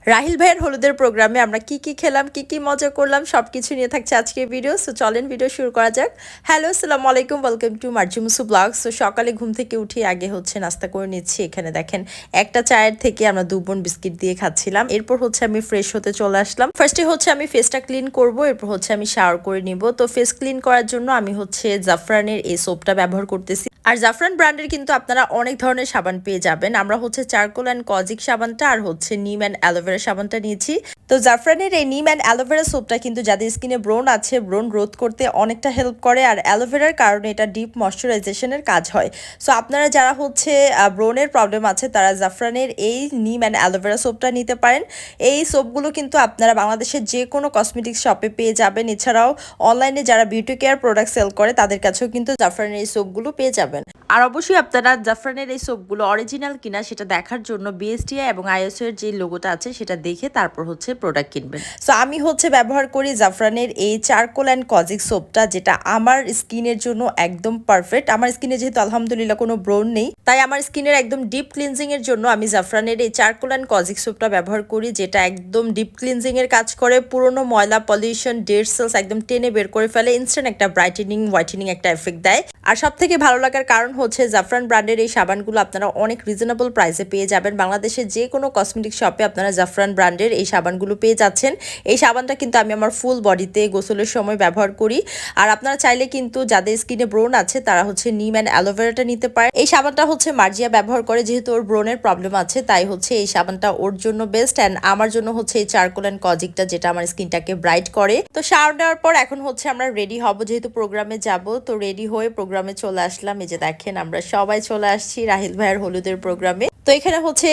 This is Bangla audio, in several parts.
রাহিল ভাইয়ের হলুদের প্রোগ্রামে আমরা কি খেলাম, কি মজা করলাম সবকিছু নিয়ে থাকছে আজকের ভিডিও। সো চলেন ভিডিও শুরু করা যাক। হ্যালো, আসসালামু আলাইকুম, ওয়েলকাম টু মার্জি মুসু ব্লগ। সো সকালে ঘুম থেকে উঠে আগে হচ্ছে নাস্তা করে নিচ্ছি। এখানে দেখেন একটা চায়ের থেকে আমরা 2 বোন বিস্কিট দিয়ে খাচ্ছিলাম। এরপর হচ্ছে আমি ফ্রেশ হতে চলে আসলাম। ফার্স্টে হচ্ছে আমি ফেসটা ক্লিন করব, এরপর হচ্ছে আমি শাওয়ার করে নিব। তো ফেস ক্লিন করার জন্য আমি হচ্ছে জাফরানের এই সোপটা ব্যবহার করতেছি। আর জাফরান ব্র্যান্ডের কিন্তু আপনারা অনেক ধরনের সাবান পেয়ে যাবেন। আমরা হচ্ছে চারকোল অ্যান্ড কজিক সাবানটা আর হচ্ছে নিম অ্যান্ড অ্যালোভেরা সাবানটা নিয়েছি। তো জাফরানের এই নিম অ্যান্ড অ্যালোভেরা সোপটা কিন্তু যাদের স্কিনে ব্রণ আছে, ব্রণ গ্রোথ করতে অনেকটা হেল্প করে। আর অ্যালোভেরার কারণে এটা ডিপ ময়শ্চারাইজেশনের কাজ হয়। সো আপনারা যারা হচ্ছে ব্রণের প্রবলেম আছে তারা জাফরানের এই নিম অ্যান্ড অ্যালোভেরা সোপটা নিতে পারেন। এই সোপগুলো কিন্তু আপনারা বাংলাদেশের যে কোনো কসমেটিক্স শপে পেয়ে যাবেন। এছাড়াও অনলাইনে যারা বিউটি কেয়ার প্রোডাক্ট সেল করে তাদের কাছেও কিন্তু জাফরানের এই সোপগুলো পেয়ে যাবেন। আর অবশ্যই আপনারা জাফরানের এই সোপগুলো অরিজিনাল কিনা সেটা দেখার জন্য বিএসটিআই এবং আইএসও এর যে লোগোটা আছে সেটা দেখে তারপর হচ্ছে প্রোডাক্ট কিনবেন। সো আমি হচ্ছে ব্যবহার করি জাফরানের এই চারকোল অ্যান্ড কজিক সোপটা, যেটা আমার স্কিনের জন্য একদম পারফেক্ট। আমার স্কিনে যেহেতু আলহামদুলিল্লাহ কোনো ব্রণ নেই, তাই আমার স্কিনের একদম ডিপ ক্লিনজিং এর জন্য আমি জাফরানের এই চারকোল অ্যান্ড কজিক সোপটা ব্যবহার করি, যেটা একদম ডিপ ক্লিনজিং এর কাজ করে। পুরোনো ময়লা, পলিউশন, ডেড সেলস একদম টেনে বের করে ফেলে। ইনস্ট্যান্ট একটা ব্রাইটেনিং, হোয়াইটেনিং একটা এফেক্ট দেয়। আর সব থেকে ভালো লাগার কারণ হচ্ছে জাফরান ব্র্যান্ডের এই সাবানগুলো আপনারা অনেক রিজনেবল প্রাইসে পেয়ে যাবেন। বাংলাদেশের যে কোনো কসমেটিক শপে আপনারা জাফরান ব্র্যান্ডের এই সাবানগুলো পেয়ে যাচ্ছেন। এই সাবানটা কিন্তু আমি আমার ফুল বডিতে গোসলের সময় ব্যবহার করি। আর আপনারা চাইলে কিন্তু যাদের স্কিনে ব্রণ আছে তারা হচ্ছে নিম অ্যান্ড অ্যালোভেরাটা নিতে পারেন। এই সাবানটা হচ্ছে মার্জিয়া ব্যবহার করে, যেহেতু ওর ব্রণের প্রবলেম আছে তাই হচ্ছে এই সাবানটা ওর জন্য বেস্ট। অ্যান্ড আমার জন্য হচ্ছে এই চারকোল অ্যান্ড কজিকটা, যেটা আমার স্কিনটাকে ব্রাইট করে। তো শাওয়ার নেওয়ার পর এখন হচ্ছে আমরা রেডি হব, যেহেতু প্রোগ্রামে যাব। তো রেডি হয়ে প্রোগ্রামে চলে আসলাম। এই যে দেখেন আমরা সবাই চলে আসছি রাহিল ভাইয়ের হলুদের প্রোগ্রামে। তো এখানে হচ্ছে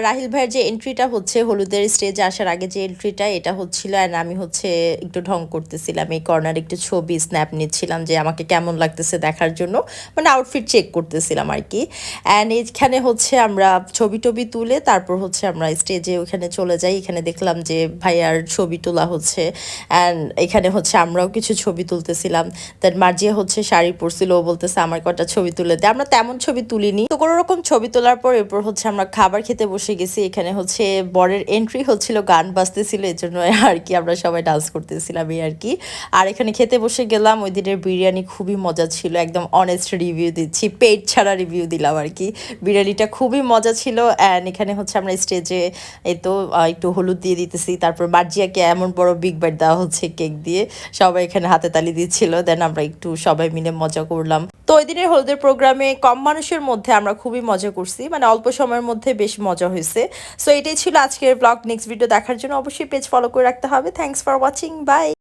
রাহিল ভাইয়ের যে এন্ট্রিটা হচ্ছে হলুদের স্টেজে আসার আগে যে এন্ট্রিটা এটা হচ্ছিল, অ্যান্ড আমি হচ্ছে একটু ঢং করতেছিলাম এই কর্নার, একটু ছবি স্ন্যাপ নিচ্ছিলাম যে আমাকে কেমন লাগতেছে দেখার জন্য, মানে আউটফিট চেক করতেছিলাম আর কি। অ্যান্ড এখানে হচ্ছে আমরা ছবি টবি তুলে তারপর হচ্ছে আমরা স্টেজে ওখানে চলে যাই। এখানে দেখলাম যে ভাইয়ার ছবি তোলা হচ্ছে, অ্যান্ড এখানে হচ্ছে আমরাও কিছু ছবি তুলতেছিলাম। দেন মার্জিয়া হচ্ছে শাড়ি পরছিল, ও বলতেছে আমার কটা ছবি তুলে দে। আমরা তেমন ছবি তুলিনি। তো কোনো রকম ছবি তোলার পর এরপর হচ্ছে আমরা খাবার খেতে বসে গেছি। এখানে হচ্ছে বরের এন্ট্রি হচ্ছিল, গান বাজতেছিল, এর জন্য আর কি আমরা সবাই ডান্স করতেছিলাম এই আর কি। আর এখানে খেতে বসে গেলাম। ওই দিনের বিরিয়ানি খুবই মজা ছিল, একদম অনেস্ট রিভিউ দিচ্ছি, পেট ছাড়া রিভিউ দিলাম আর কি। বিরিয়ানিটা খুবই মজা ছিল। অ্যান্ড এখানে হচ্ছে আমরা স্টেজে এই তো একটু হলুদ দিয়ে দিতেছি, তারপর মার্জিয়াকে এমন বড় বিগ বাইট দেওয়া হচ্ছে কেক দিয়ে, সবাই এখানে হাতে তালি দিচ্ছিল। দেন আমরা একটু সবাই মিলে মজা করলাম। তো ওই দিনের হলুদের প্রোগ্রামে কম মানুষের মধ্যে আমরা খুবই মজা করছি, মানে অল্প সময়ের মধ্যে বেশ মজা হয়েছে। সো এটাই ছিল আজকের ব্লগ। নেক্সট ভিডিও দেখার জন্য অবশ্যই পেজ ফলো করে রাখতে হবে। Thanks for watching, by.